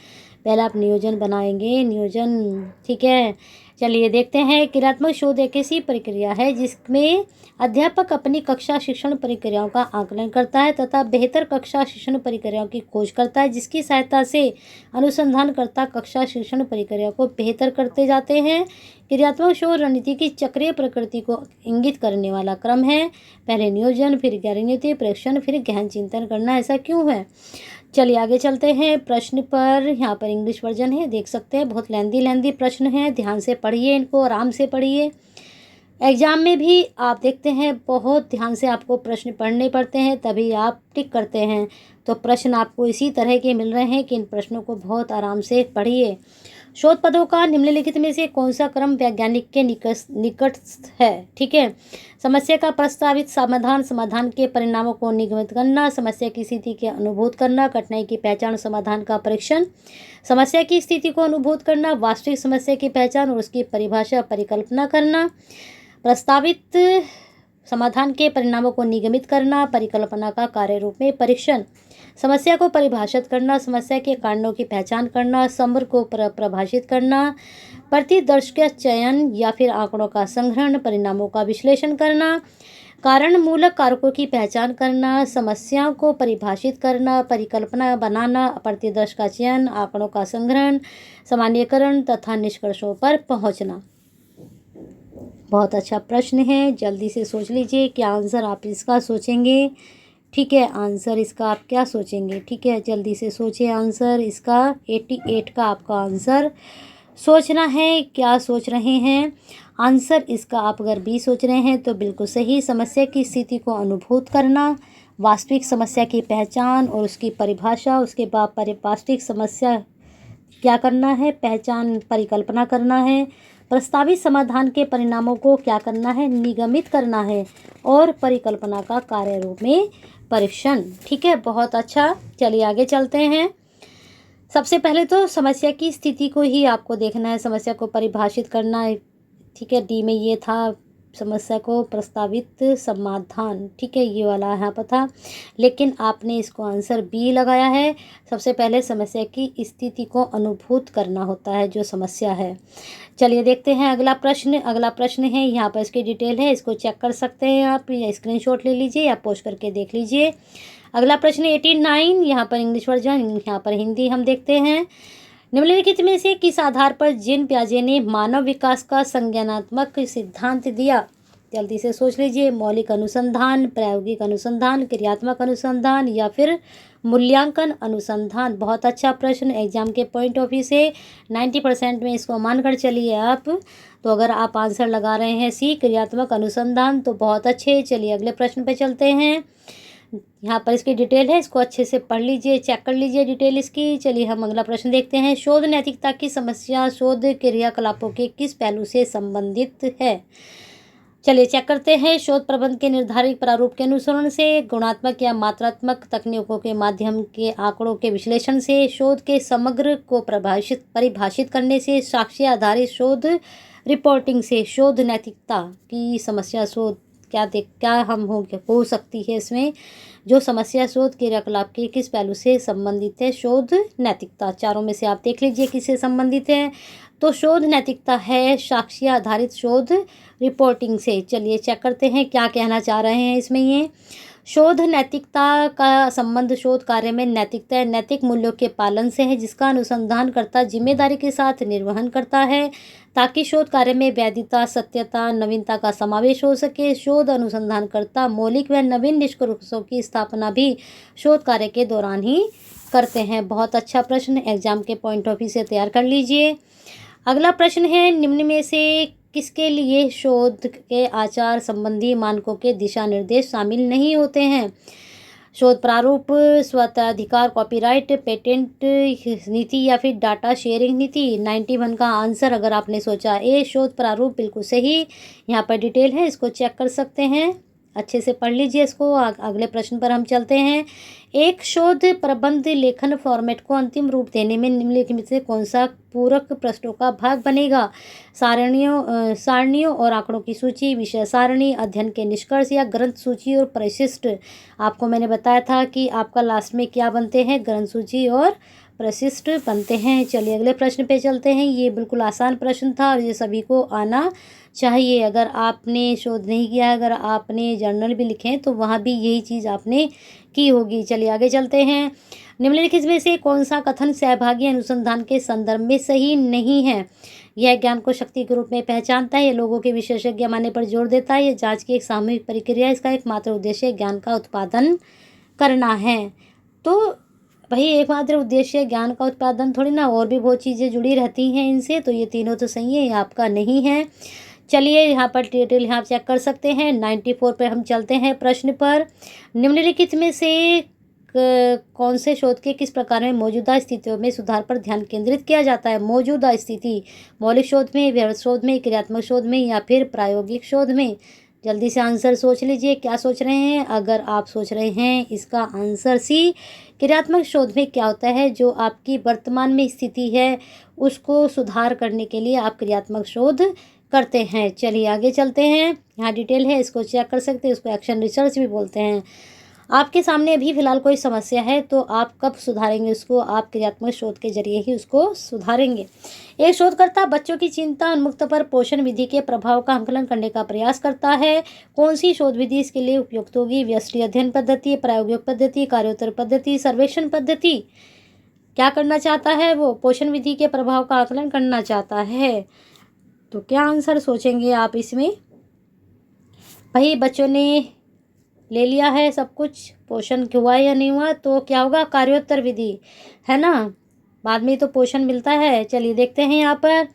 पहले आप नियोजन बनाएंगे, नियोजन, ठीक है। चलिए देखते हैं। क्रियात्मक शोध एक ऐसी प्रक्रिया है जिसमें अध्यापक अपनी कक्षा शिक्षण प्रक्रियाओं का आकलन करता है तथा बेहतर कक्षा शिक्षण प्रक्रियाओं की खोज करता है, जिसकी सहायता से अनुसंधानकर्ता कक्षा शिक्षण प्रक्रिया को बेहतर करते जाते हैं। क्रियात्मक शोध रणनीति की चक्रीय प्रकृति को इंगित करने वाला क्रम है। पहले नियोजन, फिर क्रियान्विति, प्रेक्षण, फिर गहन चिंतन करना। ऐसा क्यों है? चलिए आगे चलते हैं प्रश्न पर। यहाँ पर इंग्लिश वर्जन है, देख सकते हैं। बहुत लेंदी प्रश्न है, ध्यान से पढ़िए, इनको आराम से पढ़िए। एग्जाम में भी आप देखते हैं बहुत ध्यान से आपको प्रश्न पढ़ने पड़ते हैं, तभी आप टिक करते हैं। तो प्रश्न आपको इसी तरह के मिल रहे हैं कि इन प्रश्नों को बहुत आराम से पढ़िए। शोध पदों का निम्नलिखित में से कौन सा क्रम वैज्ञानिक के निकटस्थ है? ठीक है। समस्या का प्रस्तावित समाधान, समाधान के परिणामों को निगमित करना, समस्या की स्थिति के अनुभूत करना, कठिनाई की पहचान, समाधान का परीक्षण, समस्या की स्थिति को अनुभूत करना, वास्तविक समस्या की पहचान और उसकी परिभाषा परिकल्पना करना, प्रस्तावित समाधान के परिणामों को निगमित करना, परिकल्पना का कार्य रूप में परीक्षण, समस्या को परिभाषित करना, समस्या के कारणों की पहचान करना, समग्र को परिभाषित करना, प्रतिदर्श का चयन या फिर आंकड़ों का संग्रहण, परिणामों का विश्लेषण करना, कारण मूलक कारकों की पहचान करना, समस्याओं को परिभाषित करना, परिकल्पना बनाना, प्रतिदर्श का चयन, आंकड़ों का संग्रहण, सामान्यीकरण तथा निष्कर्षों पर पहुंचना। बहुत अच्छा प्रश्न है, जल्दी से सोच लीजिए क्या आंसर आप इसका सोचेंगे। ठीक है, आंसर इसका आप क्या सोचेंगे? ठीक है, जल्दी से सोचिए आंसर इसका। 88 का आपका आंसर सोचना है। क्या सोच रहे हैं? आंसर इसका आप अगर बी सोच रहे हैं तो बिल्कुल सही। समस्या की स्थिति को अनुभूत करना, वास्तविक समस्या की पहचान और उसकी परिभाषा, उसके बाद वास्तविक समस्या क्या करना है, पहचान, परिकल्पना करना है, प्रस्तावित समाधान के परिणामों को क्या करना है, निगमित करना है, और परिकल्पना का कार्य रूप में परीक्षण। ठीक है, बहुत अच्छा। चलिए आगे चलते हैं। सबसे पहले तो समस्या की स्थिति को ही आपको देखना है, समस्या को परिभाषित करना है। ठीक है, डी में ये था समस्या को प्रस्तावित समाधान। ठीक है, ये वाला यहाँ पर था, लेकिन आपने इसको आंसर बी लगाया है। सबसे पहले समस्या की स्थिति को अनुभूत करना होता है, जो समस्या है। चलिए देखते हैं अगला प्रश्न। अगला प्रश्न है, यहाँ पर इसकी डिटेल है, इसको चेक कर सकते हैं आप, या स्क्रीनशॉट ले लीजिए या पोस्ट करके देख लीजिए। अगला प्रश्न 89, यहाँ पर इंग्लिश वर्जन, यहाँ पर हिंदी हम देखते हैं। निम्नलिखित में से किस आधार पर जीन पियाजे ने मानव विकास का संज्ञानात्मक सिद्धांत दिया? जल्दी से सोच लीजिए। मौलिक अनुसंधान, प्रायोगिक अनुसंधान, क्रियात्मक अनुसंधान या फिर मूल्यांकन अनुसंधान। बहुत अच्छा प्रश्न, एग्जाम के पॉइंट ऑफ व्यू से 90% में इसको मानकर चलिए आप। तो अगर आप आंसर लगा रहे हैं सी, क्रियात्मक अनुसंधान, तो बहुत अच्छे। चलिए अगले प्रश्न पे चलते हैं। यहाँ पर इसकी डिटेल है, इसको अच्छे से पढ़ लीजिए, चेक कर लीजिए डिटेल इसकी। चलिए हम अगला प्रश्न देखते हैं। शोध नैतिकता की समस्या शोध क्रियाकलापों के किस पहलू से संबंधित है? चलिए चेक करते हैं। शोध प्रबंध के निर्धारित प्रारूप के अनुसरण से, गुणात्मक या मात्रात्मक तकनीकों के माध्यम के आंकड़ों के विश्लेषण से, शोध के समग्र को परिभाषित करने से, साक्ष्य आधारित शोध रिपोर्टिंग से। शोध नैतिकता की समस्या शोध क्या हम हो सकती है इसमें? जो समस्या शोध क्रियाकलाप के किस पहलू से संबंधित है? शोध नैतिकता। चारों में से आप देख लीजिए किससे संबंधित है। तो शोध नैतिकता है साक्ष्य आधारित शोध रिपोर्टिंग से। चलिए चेक करते हैं क्या कहना चाह रहे हैं इसमें ये। शोध नैतिकता का संबंध शोध कार्य में नैतिकता या नैतिक मूल्यों के पालन से है, जिसका अनुसंधानकर्ता जिम्मेदारी के साथ निर्वहन करता है ताकि शोध कार्य में वैधता, सत्यता, नवीनता का समावेश हो सके। शोध अनुसंधानकर्ता मौलिक व नवीन निष्कर्षों की स्थापना भी शोध कार्य के दौरान ही करते हैं। बहुत अच्छा प्रश्न, एग्जाम के पॉइंट ऑफ व्यू से तैयार कर लीजिए। अगला प्रश्न है, निम्न में से किसके लिए शोध के आचार संबंधी मानकों के दिशा निर्देश शामिल नहीं होते हैं? शोध प्रारूप, स्वताधिकार, कॉपीराइट, पेटेंट नीति या फिर डाटा शेयरिंग नीति। 91 का आंसर अगर आपने सोचा ए शोध प्रारूप, बिल्कुल सही। यहाँ पर डिटेल है, इसको चेक कर सकते हैं, अच्छे से पढ़ लीजिए इसको। अगले प्रश्न पर हम चलते हैं। एक शोध प्रबंध लेखन फॉर्मेट को अंतिम रूप देने में निम्नलिखित में से कौन सा पूरक प्रश्नों का भाग बनेगा? सारणियों और आंकड़ों की सूची, विषय सारणी, अध्ययन के निष्कर्ष या ग्रंथ सूची और परिशिष्ट। आपको मैंने बताया था कि आपका लास्ट में क्या बनते हैं, ग्रंथ सूची और प्रशिष्ट बनते हैं। चलिए अगले प्रश्न पे चलते हैं। ये बिल्कुल आसान प्रश्न था और ये सभी को आना चाहिए। अगर आपने शोध नहीं किया, अगर आपने जर्नल भी लिखे तो वहाँ भी यही चीज़ आपने की होगी। चलिए आगे चलते हैं। निम्नलिखित में से कौन सा कथन सहभागी अनुसंधान के संदर्भ में सही नहीं है? यह ज्ञान को शक्ति के रूप में पहचानता है, यह लोगों के विशेषज्ञ मानने पर जोर देता है, यह जांच की एक सामूहिक प्रक्रिया है, इसका एकमात्र उद्देश्य ज्ञान का उत्पादन करना है। तो भाई एकमात्र उद्देश्य ज्ञान का उत्पादन थोड़ी ना, और भी बहुत चीज़ें जुड़ी रहती हैं इनसे। तो ये तीनों तो सही है, ये आपका नहीं है। चलिए यहाँ पर डिटेल यहाँ चेक कर सकते हैं। 94 पर हम चलते हैं प्रश्न पर। निम्नलिखित में से कौन से शोध के किस प्रकार में मौजूदा स्थितियों में सुधार पर ध्यान केंद्रित किया जाता है? मौजूदा स्थिति, मौलिक शोध में, व्यवहारिक शोध में, क्रियात्मक शोध में या फिर प्रायोगिक शोध में? जल्दी से आंसर सोच लीजिए, क्या सोच रहे हैं? अगर आप सोच रहे हैं इसका आंसर सी, क्रियात्मक शोध में क्या होता है, जो आपकी वर्तमान में स्थिति है उसको सुधार करने के लिए आप क्रियात्मक शोध करते हैं। चलिए आगे चलते हैं। यहाँ डिटेल है, इसको चेक कर सकते हैं, इसको एक्शन रिसर्च भी बोलते हैं। आपके सामने अभी फिलहाल कोई समस्या है तो आप कब सुधारेंगे उसको? आप क्रियात्मक शोध के जरिए ही उसको सुधारेंगे। एक शोधकर्ता बच्चों की चिंता उन्मुक्त पर पोषण विधि के प्रभाव का आंकलन करने का प्रयास करता है। कौन सी शोध विधि इसके लिए उपयुक्त होगी? व्यष्टि अध्ययन पद्धति, प्रायोगिक पद्धति, कार्योत्तर पद्धति, सर्वेक्षण पद्धति? क्या करना चाहता है वो? पोषण विधि के प्रभाव का आकलन करना चाहता है। तो क्या आंसर सोचेंगे आप इसमें? भाई बच्चों ने ले लिया है सब कुछ, पोषण हुआ या नहीं हुआ, तो क्या होगा? कार्योत्तर विधि, है ना, बाद में तो पोषण मिलता है। चलिए देखते हैं यहाँ पर।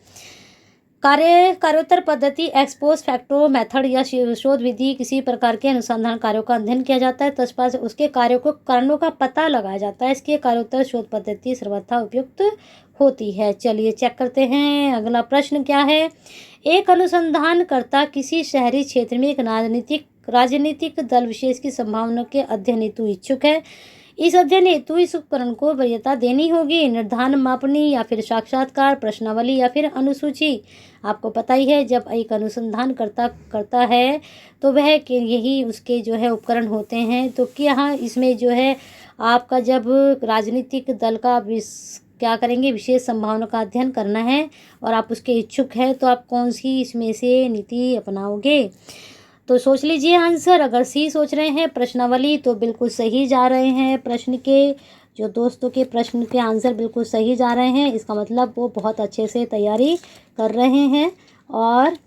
कार्योत्तर पद्धति एक्सपोज फैक्टो मेथड या शोध विधि किसी प्रकार के अनुसंधान कार्यों का अध्ययन किया जाता है, तत्पश्चात उसके कार्यों को कारणों का पता लगाया जाता है। इसके कार्योत्तर शोध पद्धति सर्वथा उपयुक्त होती है। चलिए चेक करते हैं अगला प्रश्न क्या है। एक अनुसंधानकर्ता किसी शहरी क्षेत्र में एक राजनीतिक दल विशेष की संभावना के अध्ययन हेतु इच्छुक है। इस अध्ययन हेतु इस उपकरण को वरीयता देनी होगी। निर्धारण मापनी या फिर साक्षात्कार, प्रश्नावली या फिर अनुसूची। आपको पता ही है जब एक अनुसंधान करता है तो वह यही उसके जो है उपकरण होते हैं। तो क्या इसमें जो है आपका जब राजनीतिक दल का क्या करेंगे, विशेष संभावना का अध्ययन करना है और आप उसके इच्छुक हैं तो आप कौन सी इसमें से नीति अपनाओगे। तो सोच लीजिए आंसर। अगर सी सोच रहे हैं प्रश्नावली तो बिल्कुल सही जा रहे हैं। प्रश्न के जो दोस्तों के प्रश्न के आंसर बिल्कुल सही जा रहे हैं, इसका मतलब वो बहुत अच्छे से तैयारी कर रहे हैं और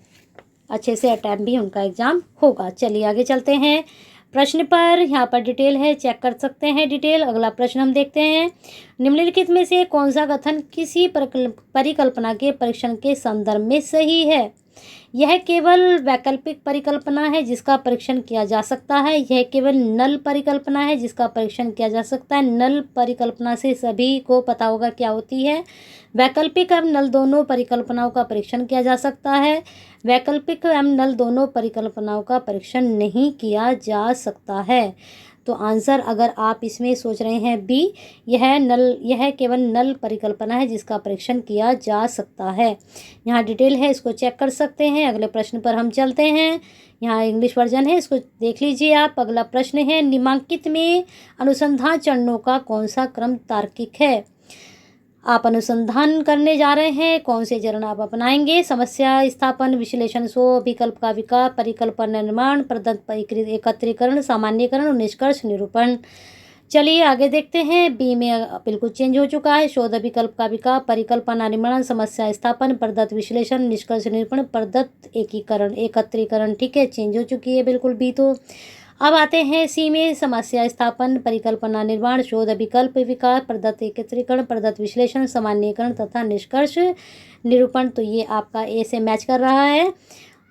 अच्छे से अटैम्प्ट भी उनका एग्ज़ाम होगा। चलिए आगे चलते हैं। प्रश्न पर यहाँ पर डिटेल है, चेक कर सकते हैं डिटेल। अगला प्रश्न हम देखते हैं। निम्नलिखित में से कौन सा कथन किसी परिकल्पना के परीक्षण के संदर्भ में सही है। यह केवल वैकल्पिक परिकल्पना है जिसका परीक्षण किया जा सकता है। यह केवल नल परिकल्पना है जिसका परीक्षण किया जा सकता है। नल परिकल्पना से सभी को पता होगा क्या होती है। वैकल्पिक एवं नल दोनों परिकल्पनाओं का परीक्षण किया जा सकता है। वैकल्पिक एवं नल दोनों परिकल्पनाओं का परीक्षण नहीं किया जा सकता है। तो आंसर अगर आप इसमें सोच रहे हैं बी, यह केवल नल परिकल्पना है जिसका परीक्षण किया जा सकता है। यहाँ डिटेल है, इसको चेक कर सकते हैं। अगले प्रश्न पर हम चलते हैं। यहाँ इंग्लिश वर्जन है, इसको देख लीजिए आप। अगला प्रश्न है, निम्नलिखित में अनुसंधान चरणों का कौन सा क्रम तार्किक है। आप अनुसंधान करने जा रहे हैं, कौन से चरण आप अपनाएंगे। समस्या स्थापन, विश्लेषण, विकल्प का विकास, परिकल्पना निर्माण, प्रदत्त एकत्रीकरण, सामान्यकरण और निष्कर्ष निरूपण। चलिए आगे देखते हैं। बी में बिल्कुल चेंज हो चुका है। शोध, विकल्प का विकास, परिकल्पना निर्माण, समस्या स्थापन, प्रदत्त विश्लेषण, निष्कर्ष निरूपण, प्रदत्त एकत्रीकरण। ठीक है, चेंज हो चुकी है बिल्कुल बी। तो अब आते हैं सी में। समस्या स्थापन, परिकल्पना निर्माण, शोध, विकल्प विकास, प्रदत्त एकत्रीकरण, प्रदत्त विश्लेषण, सामान्यीकरण तथा निष्कर्ष निरूपण। तो ये आपका ए से मैच कर रहा है।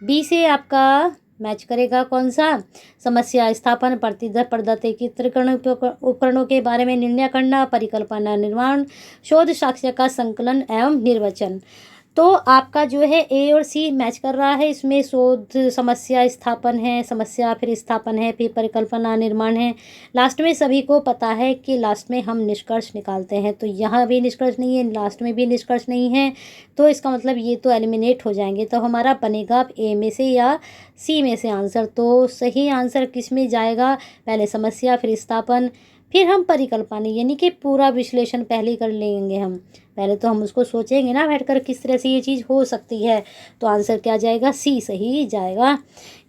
बी से आपका मैच करेगा कौन सा। समस्या स्थापन, प्रदत्त एकत्रीकरण, उपकरणों के बारे में निर्णय करना, परिकल्पना निर्माण, शोध साक्ष्य का संकलन एवं निर्वचन। तो आपका जो है ए और सी मैच कर रहा है। इसमें शोध, समस्या स्थापन है, समस्या फिर स्थापन है, फिर परिकल्पना निर्माण है। लास्ट में सभी को पता है कि लास्ट में हम निष्कर्ष निकालते हैं। तो यहाँ भी निष्कर्ष नहीं है, लास्ट में भी निष्कर्ष नहीं है। तो इसका मतलब ये तो एलिमिनेट हो जाएंगे। तो हमारा बनेगा ए में से या सी में से आंसर। तो सही आंसर किस में जाएगा, पहले समस्या फिर स्थापन फिर हम परिकल्पना, यानी कि पूरा विश्लेषण पहले ही कर लेंगे हम। पहले तो हम उसको सोचेंगे ना बैठकर किस तरह से ये चीज़ हो सकती है। तो आंसर क्या जाएगा, सी सही जाएगा।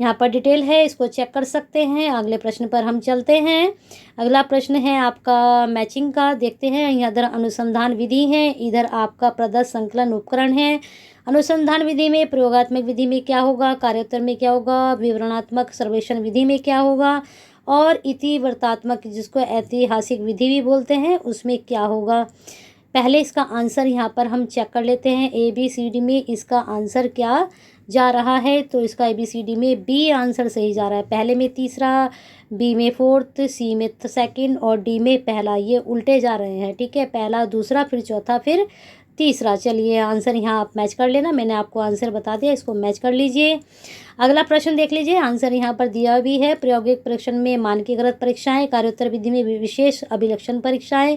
यहाँ पर डिटेल है, इसको चेक कर सकते हैं। अगले प्रश्न पर हम चलते हैं। अगला प्रश्न है आपका मैचिंग का। देखते हैं, इधर अनुसंधान विधि है, इधर आपका प्रदत्त संकलन उपकरण है। अनुसंधान विधि में, प्रयोगात्मक विधि में क्या होगा, कार्योत्तर में क्या होगा, विवरणात्मक सर्वेक्षण विधि में क्या होगा और इतिवृत्तात्मक, जिसको ऐतिहासिक विधि भी बोलते हैं, उसमें क्या होगा। पहले इसका आंसर यहाँ पर हम चेक कर लेते हैं। ए बी सी डी में इसका आंसर क्या जा रहा है। तो इसका ए बी सी डी में बी आंसर सही जा रहा है। पहले में तीसरा, बी में फोर्थ, सी में सेकंड और डी में पहला, ये उल्टे जा रहे हैं। ठीक है, पहला दूसरा फिर चौथा फिर तीसरा। चलिए आंसर यहाँ आप मैच कर लेना, मैंने आपको आंसर बता दिया, इसको मैच कर लीजिए। अगला प्रश्न देख लीजिए, आंसर यहाँ पर दिया भी है। प्रायोगिक परीक्षण में मानकीकृत परीक्षाएं, कार्योत्तर विधि में विशेष अभिलक्षण परीक्षाएं,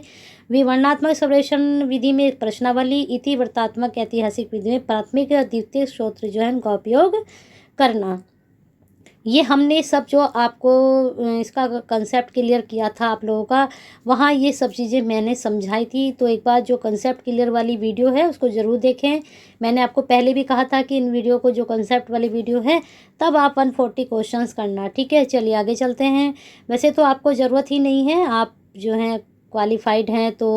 विवरणात्मक सर्वेक्षण विधि में प्रश्नावली, इतिवृत्तात्मक ऐतिहासिक विधि में प्राथमिक और द्वितीय स्रोत जो है उनका उपयोग करना। ये हमने सब जो आपको इसका कंसेप्ट क्लियर किया था आप लोगों का, वहाँ ये सब चीज़ें मैंने समझाई थी। तो एक बार जो कंसेप्ट क्लियर वाली वीडियो है उसको ज़रूर देखें। मैंने आपको पहले भी कहा था कि इन वीडियो को, जो कंसेप्ट वाली वीडियो है, तब आप 140 क्वेश्चंस करना। ठीक है, चलिए आगे चलते हैं। वैसे तो आपको ज़रूरत ही नहीं है, आप जो हैं क्वालिफाइड हैं तो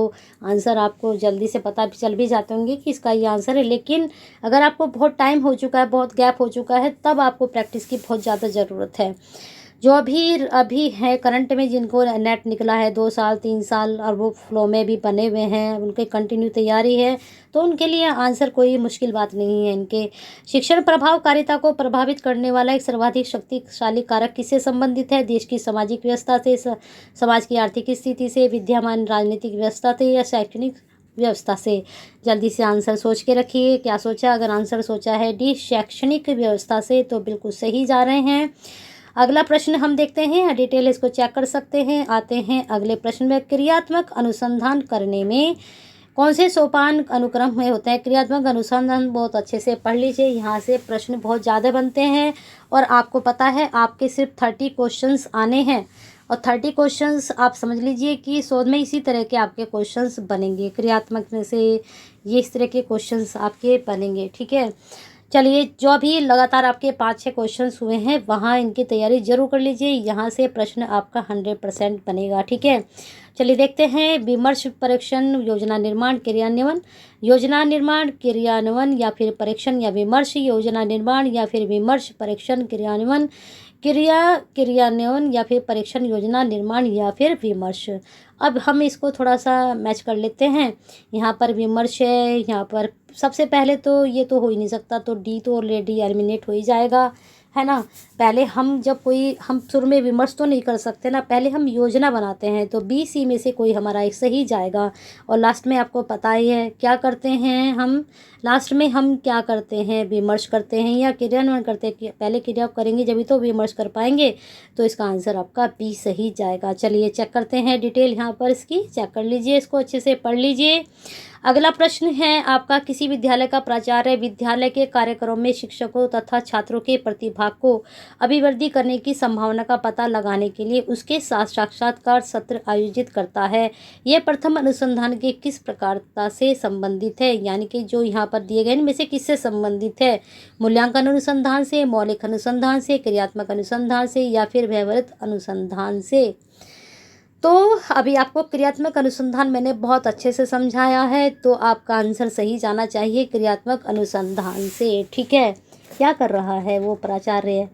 आंसर आपको जल्दी से पता चल भी जाते होंगे कि इसका ये आंसर है। लेकिन अगर आपको बहुत टाइम हो चुका है, बहुत गैप हो चुका है, तब आपको प्रैक्टिस की बहुत ज़्यादा ज़रूरत है। जो अभी है करंट में, जिनको नेट निकला है 2 साल 3 साल और वो फ्लो में भी बने हुए हैं, उनके कंटिन्यू तैयारी है, तो उनके लिए आंसर कोई मुश्किल बात नहीं है। इनके शिक्षण प्रभावकारिता को प्रभावित करने वाला एक सर्वाधिक शक्तिशाली कारक किससे संबंधित है। देश की सामाजिक व्यवस्था से, समाज की आर्थिक स्थिति से, विद्यमान राजनीतिक व्यवस्था से या शैक्षणिक व्यवस्था से। जल्दी से आंसर सोच के रखिए, क्या सोचा। अगर आंसर सोचा है डी, शैक्षणिक व्यवस्था से, तो बिल्कुल सही जा रहे हैं। अगला प्रश्न हम देखते हैं, डिटेल इसको चेक कर सकते हैं। आते हैं अगले प्रश्न में, क्रियात्मक अनुसंधान करने में कौन से सोपान अनुक्रम में होते हैं। क्रियात्मक अनुसंधान बहुत अच्छे से पढ़ लीजिए, यहाँ से प्रश्न बहुत ज़्यादा बनते हैं और आपको पता है आपके सिर्फ 30 क्वेश्चंस आने हैं और 30 क्वेश्चंस आप समझ लीजिए कि शोध में इसी तरह के आपके क्वेश्चंस बनेंगे। क्रियात्मक में से ये इस तरह के क्वेश्चंस आपके बनेंगे, ठीक है। चलिए, जो भी लगातार आपके 5-6 क्वेश्चंस हुए हैं वहाँ इनकी तैयारी जरूर कर लीजिए, यहाँ से प्रश्न आपका 100% बनेगा, ठीक है। चलिए देखते हैं, विमर्श, परीक्षण, योजना निर्माण, क्रियान्वयन। योजना निर्माण, क्रियान्वयन या फिर परीक्षण या विमर्श। योजना निर्माण या फिर विमर्श, परीक्षण, क्रियान्वयन। क्रियान्वयन या फिर परीक्षण, योजना निर्माण या फिर विमर्श। अब हम इसको थोड़ा सा मैच कर लेते हैं। यहाँ पर विमर्श है, यहाँ पर सबसे पहले तो ये तो हो ही नहीं सकता, तो डी तो ऑलरेडी एलिमिनेट हो ही जाएगा, है ना। पहले हम शुरू में विमर्श तो नहीं कर सकते ना, पहले हम योजना बनाते हैं, तो बी सी में से कोई हमारा एक सही जाएगा। और लास्ट में आपको पता ही है क्या करते हैं हम, लास्ट में हम क्या करते हैं, विमर्श करते हैं या क्रियान्वयन करते हैं। पहले क्रिया करेंगे जब तो विमर्श कर पाएंगे, तो इसका आंसर आपका बी सही जाएगा। चलिए चेक करते हैं डिटेल, यहाँ पर इसकी चेक कर लीजिए, इसको अच्छे से पढ़ लीजिए। अगला प्रश्न है आपका, किसी विद्यालय का प्राचार्य विद्यालय के कार्यक्रम में शिक्षकों तथा छात्रों के प्रतिभा को अभिवृद्धि करने की संभावना का पता लगाने के लिए उसके साथ साक्षात्कार सत्र आयोजित करता है। यह प्रथम अनुसंधान के किस प्रकारता से संबंधित है, यानी कि जो यहाँ पर दिए गए इनमें से किससे संबंधित है। मूल्यांकन अनुसंधान से, मौलिक अनुसंधान से, क्रियात्मक अनुसंधान से या फिर व्यवहारिक अनुसंधान से। तो अभी आपको क्रियात्मक अनुसंधान मैंने बहुत अच्छे से समझाया है, तो आपका आंसर सही जाना चाहिए क्रियात्मक अनुसंधान से, ठीक है। क्या कर रहा है वो प्राचार्य,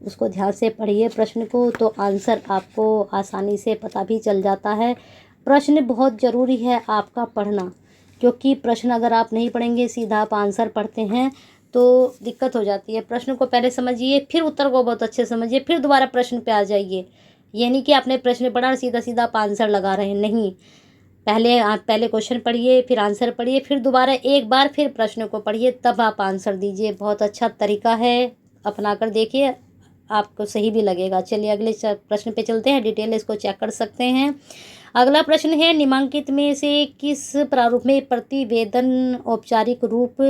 उसको ध्यान से पढ़िए प्रश्न को, तो आंसर आपको आसानी से पता भी चल जाता है। प्रश्न बहुत ज़रूरी है आपका पढ़ना, क्योंकि प्रश्न अगर आप नहीं पढ़ेंगे, सीधा आप आंसर पढ़ते हैं तो दिक्कत हो जाती है। प्रश्न को पहले समझिए, फिर उत्तर को बहुत अच्छे से समझिए, फिर दोबारा प्रश्न पे आ जाइए। ये नहीं कि आपने प्रश्न पढ़ा और सीधा सीधा आप आंसर लगा रहे हैं, नहीं। पहले क्वेश्चन पढ़िए, फिर आंसर पढ़िए, फिर दोबारा एक बार फिर प्रश्न को पढ़िए, तब आप आंसर दीजिए। बहुत अच्छा तरीका है, अपना कर देखिए, आपको सही भी लगेगा। चलिए अगले प्रश्न पे चलते हैं, डिटेल इसको चेक कर सकते हैं। अगला प्रश्न है, निम्नलिखित में से किस प्रारूप में प्रतिवेदन औपचारिक रूप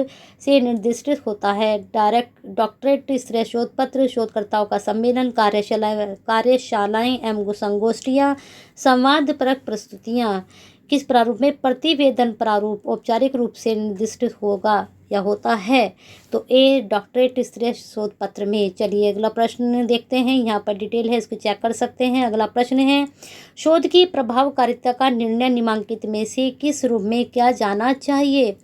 से निर्दिष्ट होता है। डॉक्टरेट स्तरीय शोध पत्र, शोधकर्ताओं का सम्मेलन, कार्यशालाएं एवं संगोष्ठियाँ, संवादपरक प्रस्तुतियाँ। किस प्रारूप में प्रतिवेदन प्रारूप औपचारिक रूप से निर्दिष्ट होगा या होता है, तो ए डॉक्टरेट स्तरीय शोध पत्र में। चलिए अगला प्रश्न देखते हैं, यहाँ पर डिटेल है, इसको चेक कर सकते हैं। अगला प्रश्न है, शोध की प्रभावकारिता का निर्णय निम्नलिखित में से किस रूप में किया जाना चाहिए।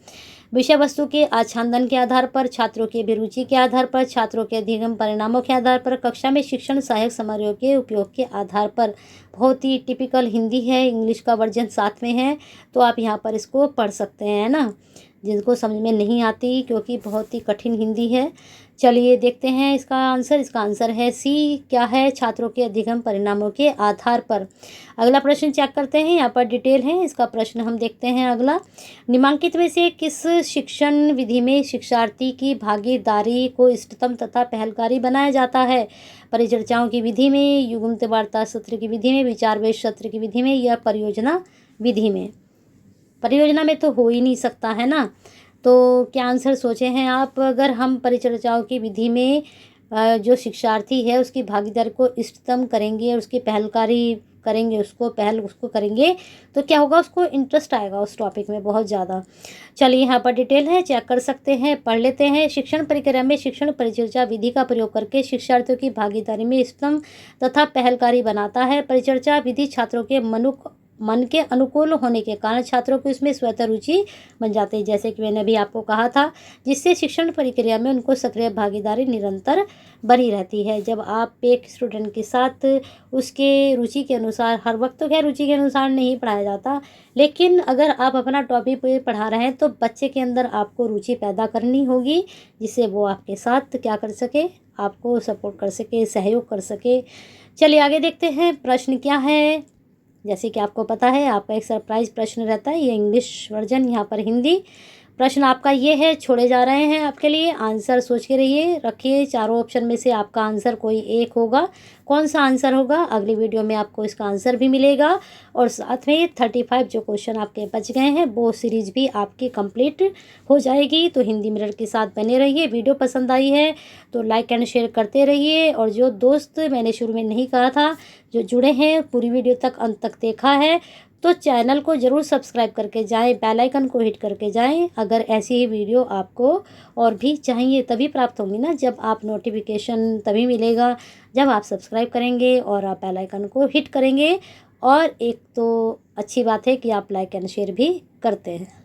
विषय वस्तु के आच्छादन के आधार पर, छात्रों की अभिरुचि के आधार पर, छात्रों के अधिगम परिणामों के आधार पर, कक्षा में शिक्षण सहायक समारोह के उपयोग के आधार पर। बहुत ही टिपिकल हिंदी है, इंग्लिश का वर्जन साथ में है, तो आप यहाँ पर इसको पढ़ सकते हैं ना, जिनको समझ में नहीं आती, क्योंकि बहुत ही कठिन हिंदी है। चलिए देखते हैं इसका आंसर है सी, क्या है, छात्रों के अधिगम परिणामों के आधार पर। अगला प्रश्न चेक करते हैं, यहाँ पर डिटेल है, इसका प्रश्न हम देखते हैं। अगला, निम्नलिखित में से किस शिक्षण विधि में शिक्षार्थी की भागीदारी को इष्टतम तथा पहलकारी बनाया जाता है। परिचर्चाओं की विधि में, युग्मित वार्ता सत्र की विधि में, विचार वेश सत्र की विधि में या परियोजना विधि में। परियोजना में तो हो ही नहीं सकता है ना, तो क्या आंसर सोचे हैं आप। अगर हम परिचर्चाओं की विधि में जो शिक्षार्थी है उसकी भागीदारी को इष्टतम करेंगे और उसकी पहलकारी करेंगे, उसको करेंगे, तो क्या होगा, उसको इंटरेस्ट आएगा उस टॉपिक में बहुत ज़्यादा। चलिए यहाँ पर डिटेल है, चेक कर सकते हैं, पढ़ लेते हैं। शिक्षण प्रक्रिया में शिक्षण परिचर्चा विधि का प्रयोग करके शिक्षार्थियों की भागीदारी में इष्टतम तथा पहलकारी बनाता है। परिचर्चा विधि छात्रों के मन के अनुकूल होने के कारण छात्रों को इसमें स्वतः रुचि बन जाती है, जैसे कि मैंने अभी आपको कहा था, जिससे शिक्षण प्रक्रिया में उनको सक्रिय भागीदारी निरंतर बनी रहती है। जब आप एक स्टूडेंट के साथ उसके रुचि के अनुसार, हर वक्त तो खैर रुचि के अनुसार नहीं पढ़ाया जाता, लेकिन अगर आप अपना टॉपिक पे पढ़ा रहे हैं तो बच्चे के अंदर आपको रुचि पैदा करनी होगी, जिससे वो आपके साथ क्या कर सके, आपको सपोर्ट कर सके, सहयोग कर सके। चलिए आगे देखते हैं, प्रश्न क्या है। जैसे कि आपको पता है, आपका एक सरप्राइज प्रश्न रहता है, ये इंग्लिश वर्जन, यहाँ पर हिंदी। प्रश्न आपका ये है, छोड़े जा रहे हैं आपके लिए, आंसर सोच के रखिए। चारों ऑप्शन में से आपका आंसर कोई एक होगा। कौन सा आंसर होगा, अगली वीडियो में आपको इसका आंसर भी मिलेगा। और साथ में 35 जो क्वेश्चन आपके बच गए हैं वो सीरीज भी आपकी कंप्लीट हो जाएगी। तो हिंदी मिरर के साथ बने रहिए। वीडियो पसंद आई है तो लाइक एंड शेयर करते रहिए। और जो दोस्त, मैंने शुरू में नहीं कहा था, जो जुड़े हैं, पूरी वीडियो तक अंत तक देखा है, तो चैनल को ज़रूर सब्सक्राइब करके जाएं, बेल आइकन को हिट करके जाएं। अगर ऐसी ही वीडियो आपको और भी चाहिए तभी प्राप्त होंगी ना, जब आप नोटिफिकेशन तभी मिलेगा जब आप सब्सक्राइब करेंगे और आप बेल आइकन को हिट करेंगे। और एक तो अच्छी बात है कि आप लाइक एंड शेयर भी करते हैं।